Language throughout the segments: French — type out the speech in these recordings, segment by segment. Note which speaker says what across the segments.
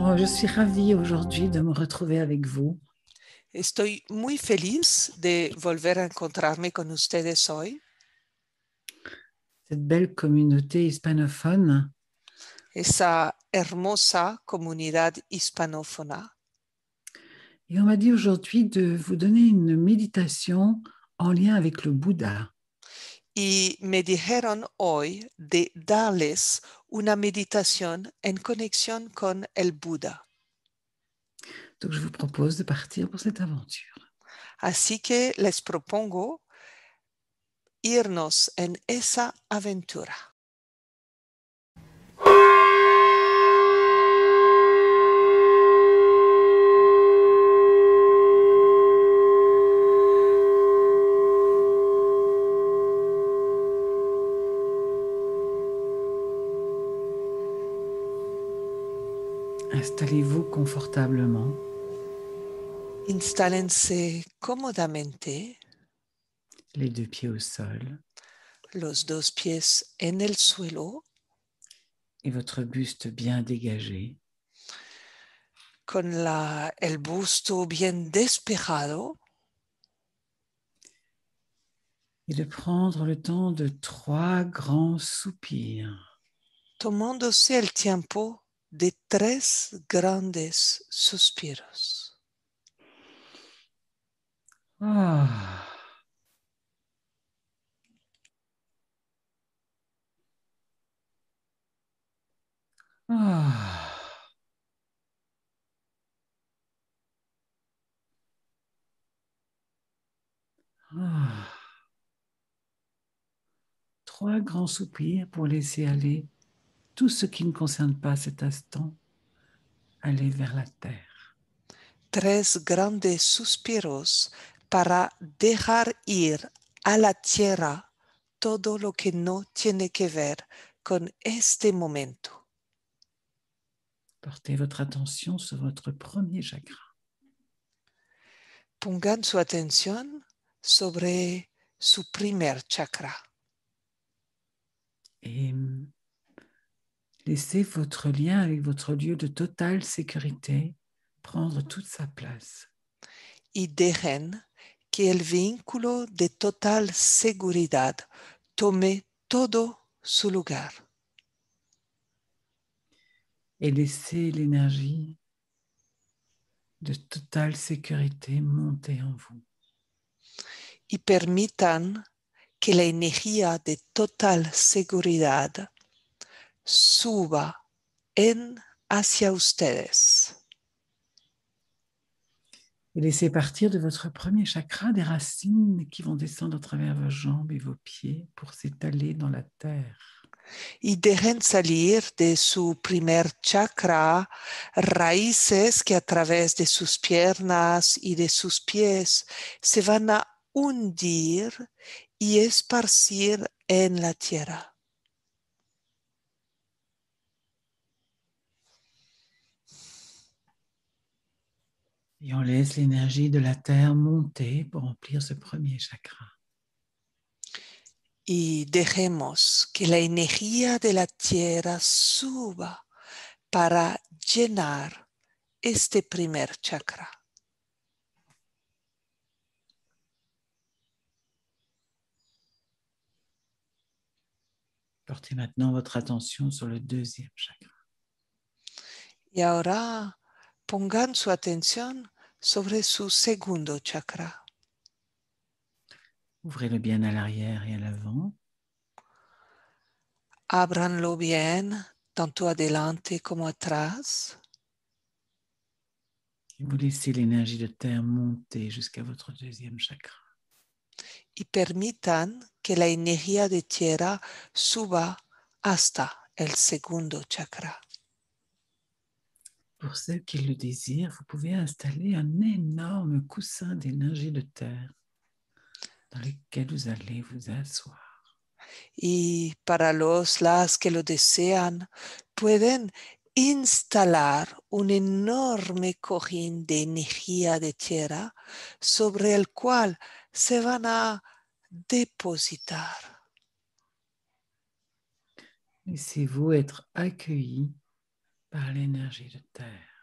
Speaker 1: Oh, je suis ravie aujourd'hui de me retrouver avec vous.
Speaker 2: Estoy muy feliz de volver a encontrarme con ustedes hoy.
Speaker 1: Cette belle communauté hispanophone.
Speaker 2: Esa hermosa comunidad hispanófona.
Speaker 1: Et on m'a dit aujourd'hui de vous donner une méditation en lien avec le Bouddha.
Speaker 2: Y me dijeron hoy de darles una meditación en conexión con el Buda.
Speaker 1: Donc je vous propose de partir pour cette aventure.
Speaker 2: Así que les propongo irnos en esa aventura.
Speaker 1: Installez-vous confortablement,
Speaker 2: Instálense cómodamente,
Speaker 1: les deux pieds au sol
Speaker 2: los dos pies en el suelo,
Speaker 1: et votre buste bien dégagé.
Speaker 2: con el busto bien despejado.
Speaker 1: Et de prendre le temps de 3 grands soupirs.
Speaker 2: Tomándose el tiempo de 3 grandes suspiros.
Speaker 1: Ah, ah, ah. 3 grands soupirs pour laisser aller tout ce qui ne concerne pas cet instant, aller vers la terre.
Speaker 2: 3 grandes suspiros para dejar ir a la tierra todo lo que no tiene que ver con este momento.
Speaker 1: Portez votre attention sur votre premier chakra.
Speaker 2: Pongan su atención sobre su primer chakra.
Speaker 1: Et laissez votre lien avec votre lieu de totale sécurité prendre toute sa place.
Speaker 2: Y dejen que el vínculo de total seguridad tome todo su lugar.
Speaker 1: Et laissez l'énergie de totale sécurité monter en vous.
Speaker 2: Y permitan que la energía de total seguridad suba hacia ustedes.
Speaker 1: Et laissez partir de votre premier chakra des racines qui vont descendre à travers vos jambes et vos pieds pour s'étaler dans la terre.
Speaker 2: Y dejen salir de su primer chakra raíces que a través de sus piernas y de sus pies se van a hundir y esparcir en la tierra.
Speaker 1: Et on laisse l'énergie de la terre monter pour remplir ce premier chakra.
Speaker 2: Y dejemos que la energía de la tierra suba para llenar este primer chakra.
Speaker 1: Portez maintenant votre attention sur le deuxième chakra.
Speaker 2: Y ahora pongan su atención sobre su segundo chakra.
Speaker 1: Ouvrez-le bien à l'arrière et à l'avant.
Speaker 2: Ábranlo bien, tanto adelante como atrás.
Speaker 1: Et vous laissez l'énergie de terre monter jusqu'à votre deuxième chakra.
Speaker 2: Y permitan que la energía de tierra suba hasta el segundo chakra.
Speaker 1: Pour ceux qui le désirent, vous pouvez installer un énorme coussin d'énergie de terre dans lequel vous allez vous asseoir.
Speaker 2: Y para las que lo desean, pueden instalar un enorme cojín de energía de tierra sobre el cual se van a depositar.
Speaker 1: Laissez-vous être accueilli par l'énergie de terre.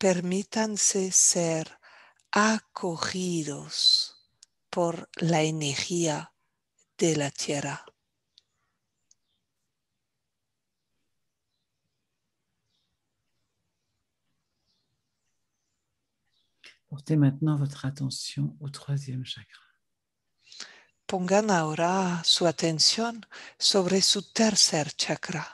Speaker 2: permítanse ser acogidos por la energía de la tierra.
Speaker 1: Portez maintenant votre attention au troisième chakra.
Speaker 2: Pongan ahora su atención sobre su tercer chakra.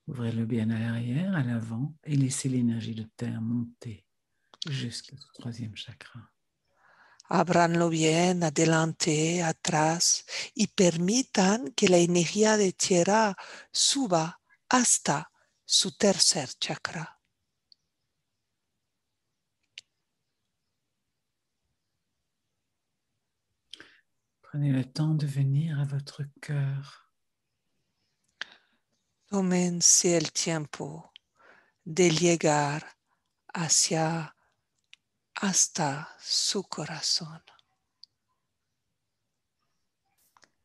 Speaker 1: Ouvrez-le bien à l'arrière, à l'avant, et laissez l'énergie de terre monter jusqu'à ce troisième chakra.
Speaker 2: Ábranlo bien adelante, atrás y permitan que la energía de tierra suba hasta su tercer chakra.
Speaker 1: Prenez le temps de venir à votre cœur.
Speaker 2: Tómense el tiempo de llegar hasta su corazón.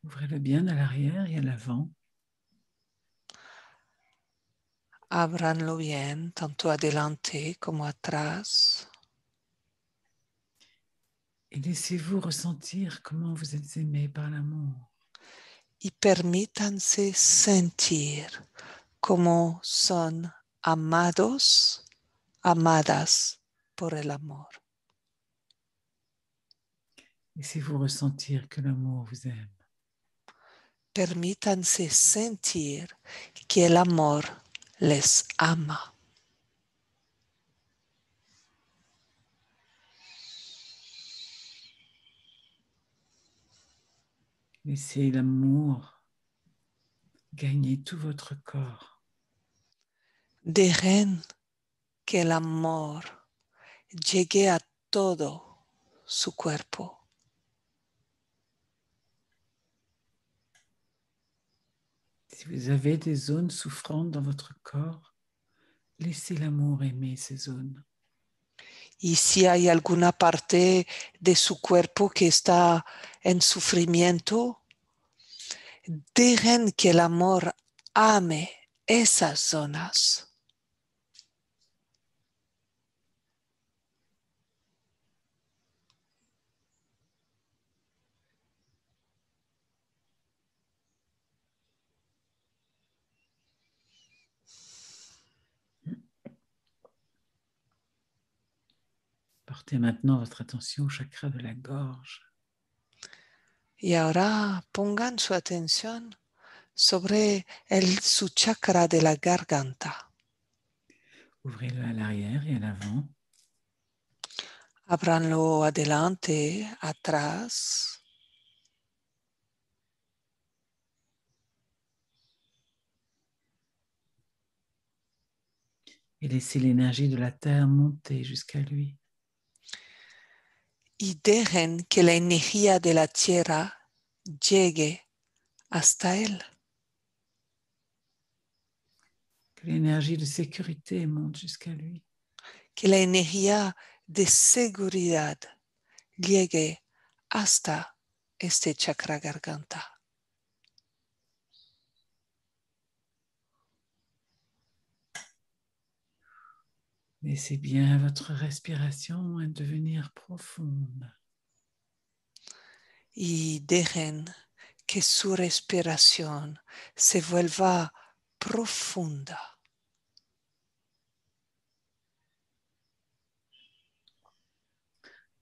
Speaker 1: Ouvrez-le bien à l'arrière et à l'avant.
Speaker 2: Ábranlo bien, tanto adelante como atrás.
Speaker 1: Et laissez-vous ressentir comment vous êtes aimé par l'amour.
Speaker 2: Y permítanse sentir cómo son amados, amadas por el amor.
Speaker 1: Laissez-vous ressentir que l'amour vous aime.
Speaker 2: Permítanse sentir que el amor les ama.
Speaker 1: Laissez l'amour gagner tout votre corps.
Speaker 2: Dejen que el amor llegue a todo su cuerpo.
Speaker 1: Si vous avez des zones souffrantes dans votre corps, laissez l'amour aimer ces zones.
Speaker 2: Y si hay alguna parte de su cuerpo que está en sufrimiento, dejen que el amor ame esas zonas.
Speaker 1: Portez maintenant votre attention au chakra de la gorge.
Speaker 2: Y ahora pongan su atención sobre su chakra de la garganta.
Speaker 1: Ouvrez-le à l'arrière et à l'avant.
Speaker 2: Ábranlo adelante, atrás.
Speaker 1: Et laissez l'énergie de la terre monter jusqu'à lui.
Speaker 2: Y dejen que la energía de la tierra llegue hasta él.
Speaker 1: Que l'énergie de sécurité monte jusqu'à lui.
Speaker 2: Que la energía de seguridad llegue hasta este chakra garganta.
Speaker 1: Laissez bien votre respiration devenir profonde.
Speaker 2: Y dejen que su respiración se vuelva profunda.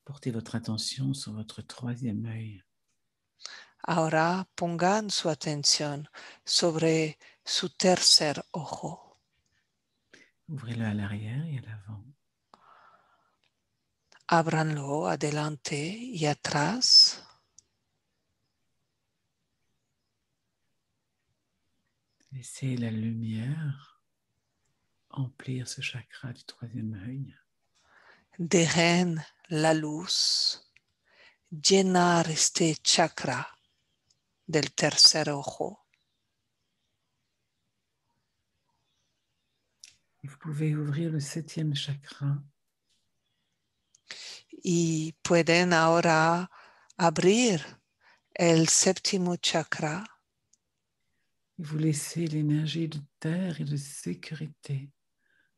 Speaker 1: Portez votre attention sur votre troisième œil.
Speaker 2: Ahora pongan su atención sobre su tercer ojo.
Speaker 1: Ouvrez-le à l'arrière et à l'avant.
Speaker 2: Ábranlo adelante y atrás.
Speaker 1: Laissez la lumière emplir ce chakra du troisième œil.
Speaker 2: Dejen la luz llenar este chakra del tercer ojo.
Speaker 1: Et vous pouvez ouvrir le septième chakra.
Speaker 2: Y pueden ahora abrir el séptimo chakra.
Speaker 1: Et vous laissez l'énergie de terre et de sécurité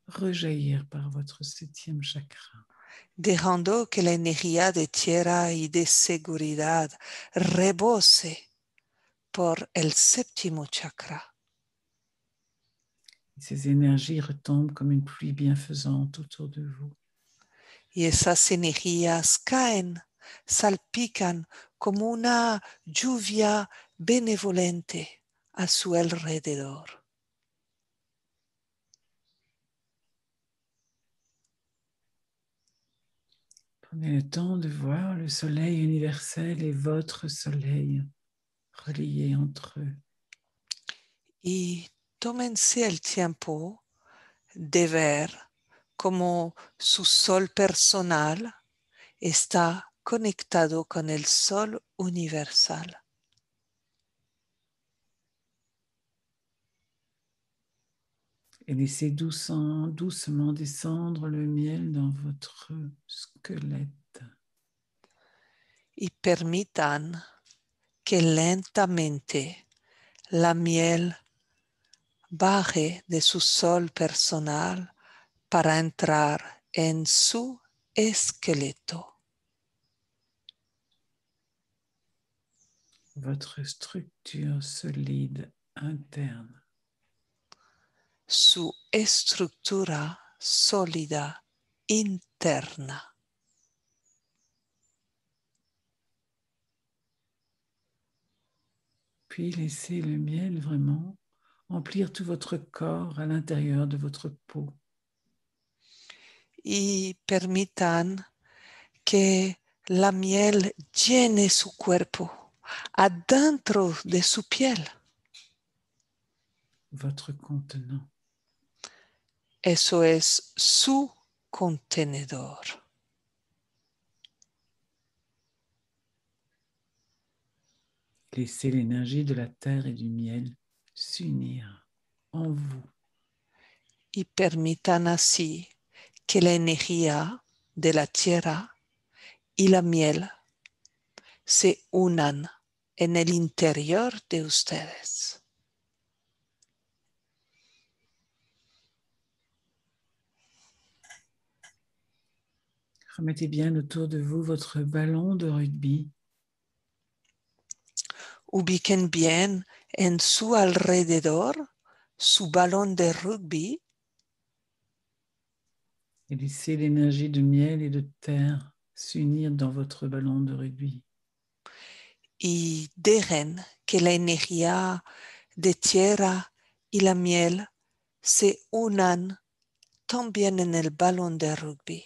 Speaker 1: rejaillir par votre 7e chakra.
Speaker 2: dejando que la energía de tierra y de seguridad rebose por el 7º chakra.
Speaker 1: Et ces énergies retombent comme une pluie bienfaisante autour de vous.
Speaker 2: Y esas energías caen, salpican como una lluvia benevolente a su alrededor.
Speaker 1: Prenez le temps de voir le soleil universel et votre soleil reliés entre eux.
Speaker 2: Y tómense el tiempo de ver cómo su sol personal está conectado con el sol universal.
Speaker 1: Et laissez doucement descendre le miel dans votre squelette.
Speaker 2: Y permitan que lentamente la miel baje de su sol personal para entrar en su esqueleto.
Speaker 1: Votre structure solide interne.
Speaker 2: Su estructura sólida interna.
Speaker 1: Puis laissez le miel vraiment emplir tout votre corps à l'intérieur de votre peau.
Speaker 2: Y permitan que la miel llene su cuerpo adentro de su piel.
Speaker 1: Votre contenant.
Speaker 2: Eso es su contenedor.
Speaker 1: Laissez l'énergie de la terre et du miel s'unir en vous.
Speaker 2: Y permitan así que la energía de la tierra y la miel se unan en el interior de ustedes.
Speaker 1: Remettez bien autour de vous votre ballon de rugby.
Speaker 2: Ubiquen bien en su alrededor su balón de rugby
Speaker 1: Et laissez l'énergie de miel et de terre s'unir dans votre ballon de rugby.
Speaker 2: y dejen que la energía de tierra y la miel se unan también en el balón de rugby.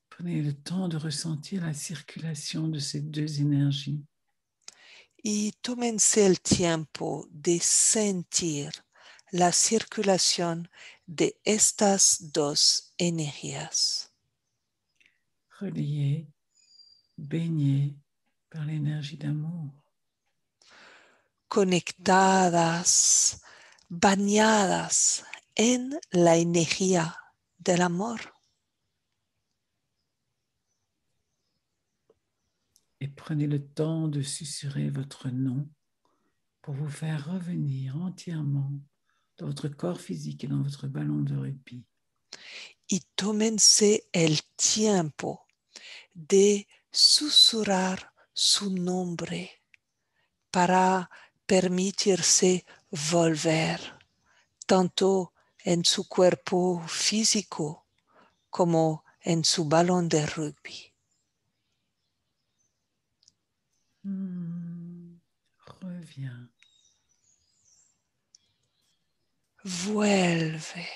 Speaker 1: Prenez le temps de ressentir la circulation de ces deux énergies.
Speaker 2: Y tómense el tiempo de sentir la circulación de estas dos energías.
Speaker 1: Reliés, baignés par l'énergie d'amour.
Speaker 2: Conectadas, bañadas en la energía del amor.
Speaker 1: Et prenez le temps de susurrer votre nom pour vous faire revenir entièrement dans votre corps physique et dans votre ballon de rugby.
Speaker 2: Y tómense el tiempo de susurrar su nombre para permitirse volver tanto en su cuerpo físico como en su balón de rugby.
Speaker 1: Reviens.
Speaker 2: Vuelve.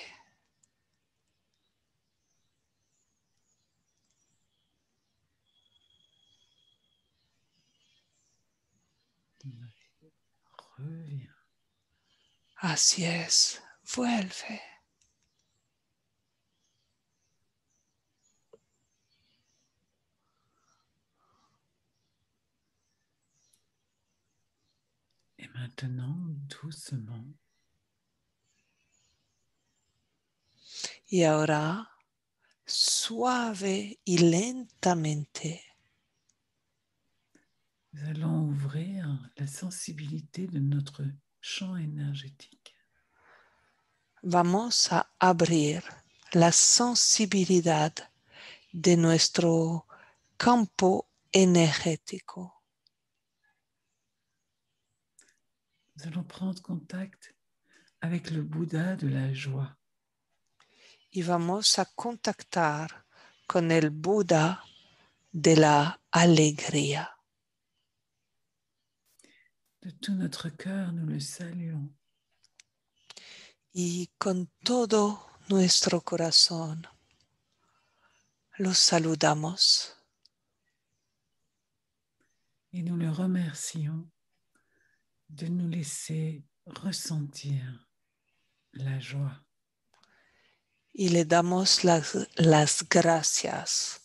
Speaker 1: Reviens.
Speaker 2: Así es, vuelve.
Speaker 1: Et maintenant, doucement,
Speaker 2: Y ahora, suave y lentamente,
Speaker 1: nous allons ouvrir la sensibilité de notre champ énergétique.
Speaker 2: Vamos a abrir la sensibilidad de nuestro campo energético.
Speaker 1: Nous allons prendre contact avec le Bouddha de la joie.
Speaker 2: Y vamos a contactar con el Buda de la alegría.
Speaker 1: De tout notre cœur, nous le saluons.
Speaker 2: Y con todo nuestro corazón lo saludamos
Speaker 1: Et nous le remercions de nous laisser ressentir la joie.
Speaker 2: y le damos las gracias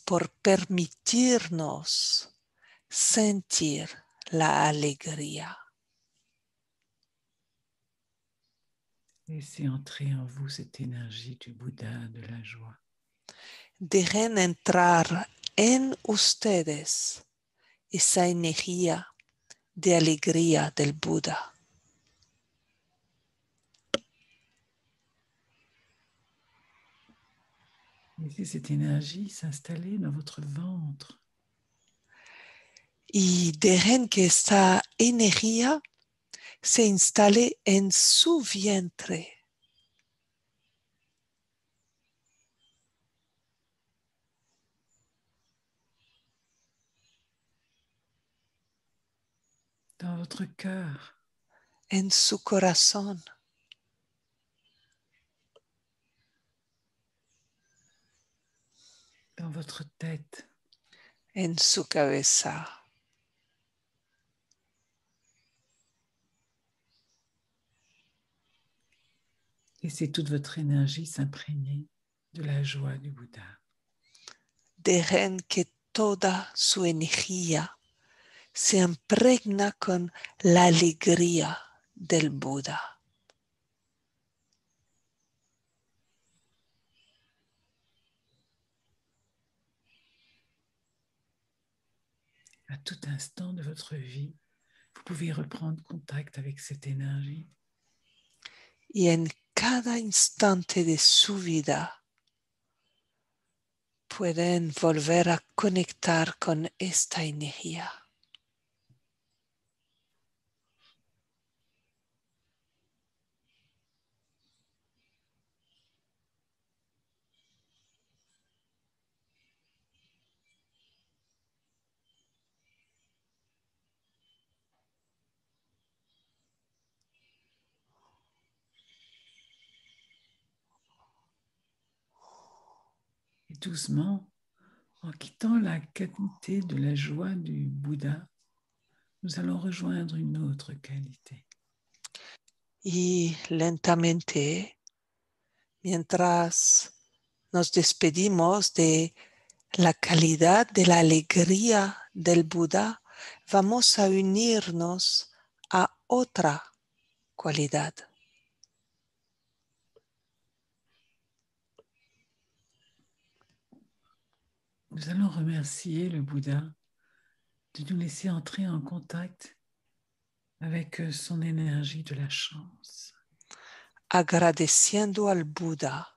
Speaker 2: por permitirnos sentir la alegría.
Speaker 1: Laissez entrer en vous cette énergie du Bouddha de la joie.
Speaker 2: Dejen entrar en ustedes esa energía de alegría del Buda.
Speaker 1: Laissez cette énergie s'installer dans votre ventre.
Speaker 2: Y dejen que esta energía se instale en su vientre.
Speaker 1: Dans votre cœur,
Speaker 2: En su corazón,
Speaker 1: dans votre tête,
Speaker 2: en su cabeza.
Speaker 1: laissez toute votre énergie s'imprégner de la joie du Bouddha.
Speaker 2: Dejen que toda su energía se impregna con la alegría del Buda.
Speaker 1: À tout instant de votre vie, vous pouvez reprendre contact avec cette énergie.
Speaker 2: Y en cada instante de su vida pueden volver a conectar con esta energía.
Speaker 1: Et doucement, en quittant la qualité de la joie du Bouddha, nous allons rejoindre une autre qualité.
Speaker 2: Y lentamente, mientras nos despedimos de la calidad de la alegría del Buda, vamos a unirnos a otra cualidad.
Speaker 1: Nous allons remercier le Bouddha de nous laisser entrer en contact avec son énergie de la chance.
Speaker 2: Agradeciendo al Buda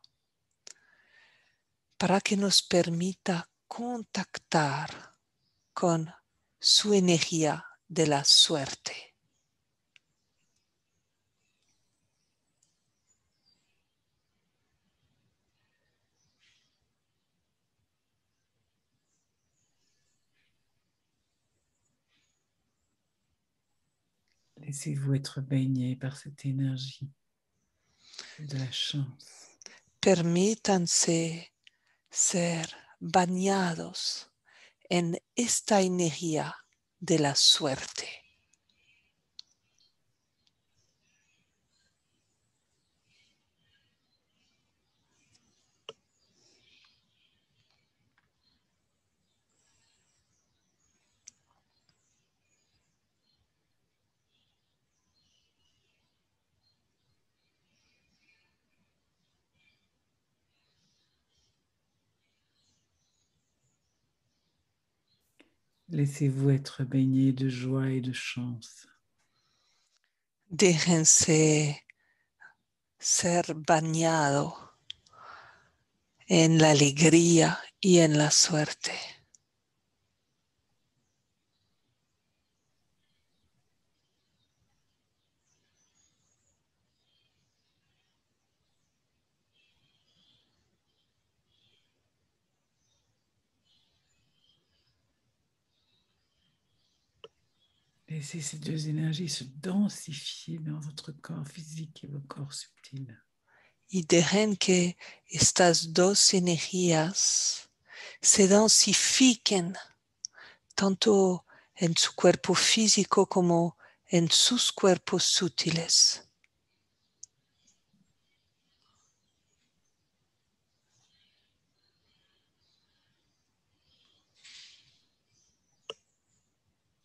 Speaker 2: para que nos permita contactar con su energía de la suerte.
Speaker 1: Laissez-vous être baigné par cette énergie de la chance.
Speaker 2: Permítanse ser bañados en esta energía de la suerte.
Speaker 1: Laissez-vous être baigné de joie et de chance.
Speaker 2: Déjense ser bañado en la alegría y en la suerte.
Speaker 1: Laissez ces deux énergies se densifier dans votre corps physique et vos corps subtils.
Speaker 2: Y dejen que estas dos energías se densifiquen tanto en su cuerpo físico como en sus cuerpos sutiles.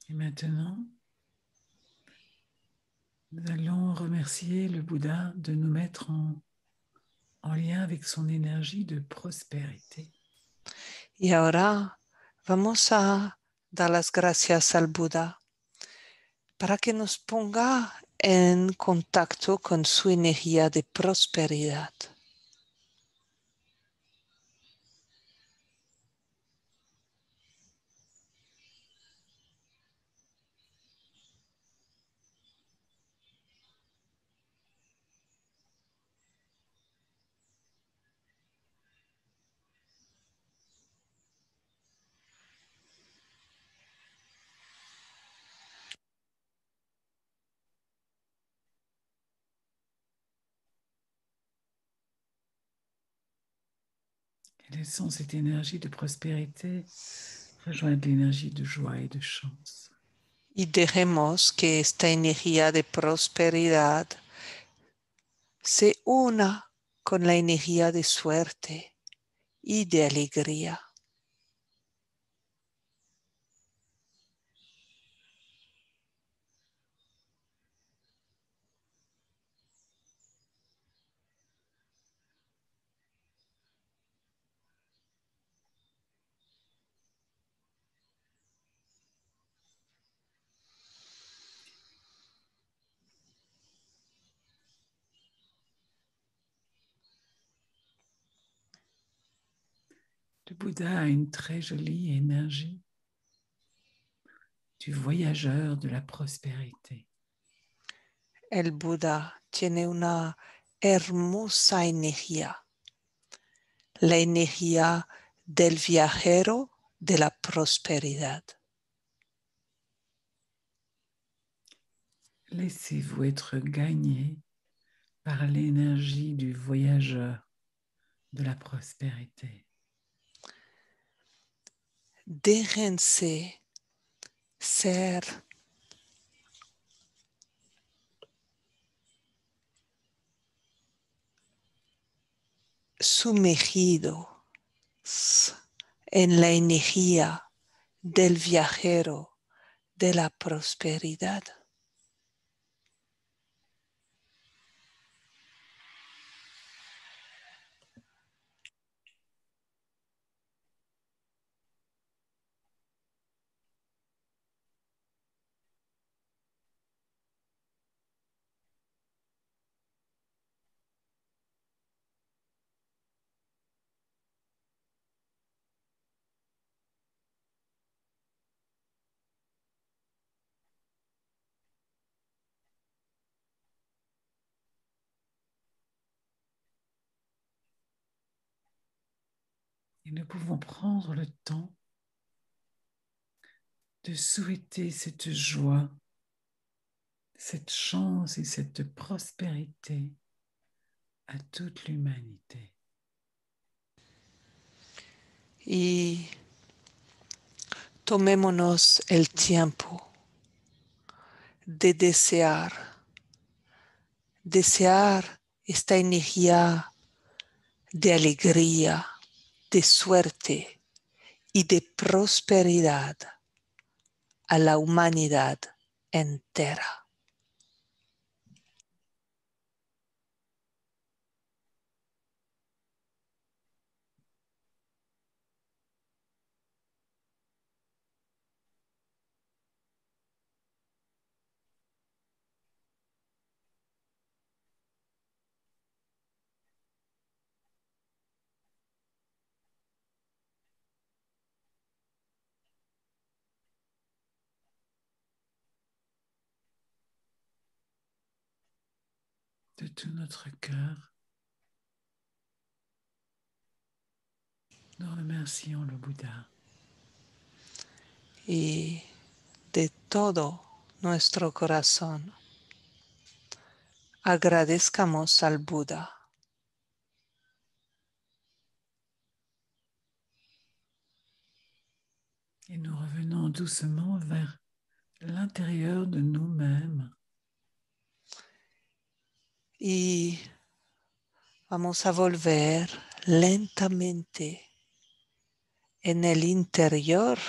Speaker 1: Et maintenant, nous allons remercier le Bouddha de nous mettre en lien avec son énergie de prospérité.
Speaker 2: Y ahora vamos a dar las gracias al Buda para que nos ponga en contacto con su energía de prosperidad.
Speaker 1: Et laissons cette énergie de prospérité rejoindre l'énergie de joie et de chance.
Speaker 2: Y dejemos que esta energía de prosperidad se una con la energía de suerte y de alegría.
Speaker 1: Le Bouddha a une très jolie énergie du voyageur de la prospérité.
Speaker 2: El Buda tiene una hermosa energía, la energía del viajero de la prosperidad.
Speaker 1: Laissez-vous être gagné par l'énergie du voyageur de la prospérité.
Speaker 2: Déjense ser sumergidos en la energía del viajero de la prosperidad.
Speaker 1: Et nous pouvons prendre le temps de souhaiter cette joie, cette chance et cette prospérité à toute l'humanité.
Speaker 2: Y tomémonos el tiempo de desear esta energía de alegría, de suerte y de prosperidad a la humanidad entera.
Speaker 1: de tout notre cœur, nous remercions le Bouddha
Speaker 2: y de todo nuestro corazón agradezcamos al Buda
Speaker 1: et nous revenons doucement vers l'intérieur de nous-mêmes.
Speaker 2: y vamos a volver lentamente en el interior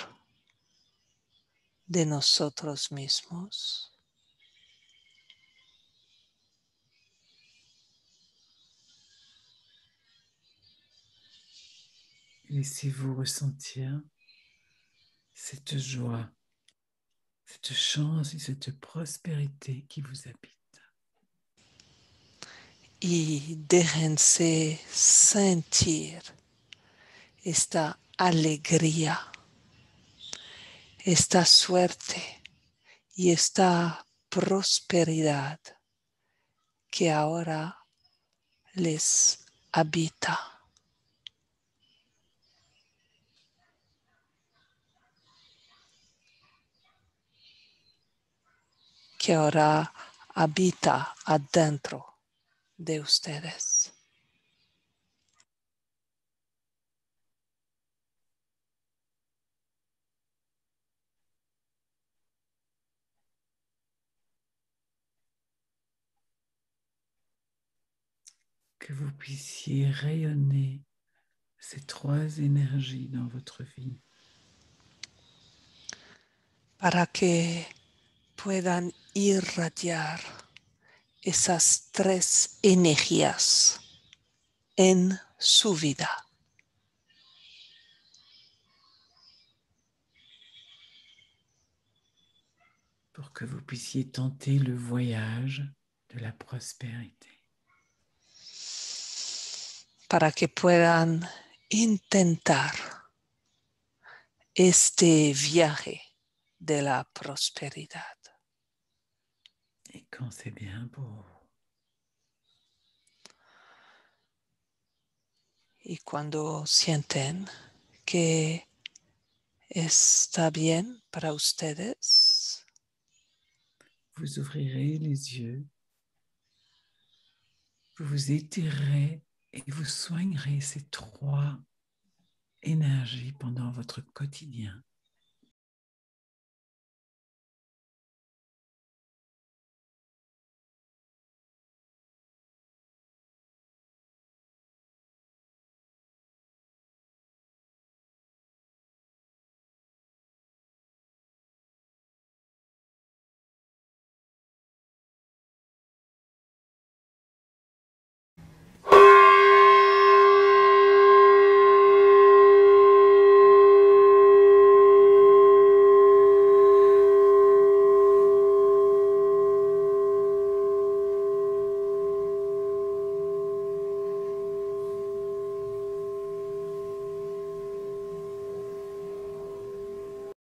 Speaker 2: de nosotros mismos.
Speaker 1: Laissez-vous ressentir cette joie, cette chance et cette prospérité qui vous habite.
Speaker 2: Y déjense sentir esta alegría, esta suerte y esta prosperidad que ahora les habita. Que ahora habita adentro de ustedes.
Speaker 1: Que vous puissiez rayonner ces trois énergies dans votre vie.
Speaker 2: Para que puedan irradiar esas tres energías en su vida.
Speaker 1: Pour que vous puissiez tenter le voyage de la prospérité.
Speaker 2: Para que puedan intentar este viaje de la prosperidad.
Speaker 1: Et quand c'est bien pour vous,
Speaker 2: Y cuando sienten que está bien para ustedes,
Speaker 1: vous ouvrirez les yeux, vous vous étirerez et vous soignerez ces trois énergies pendant votre quotidien.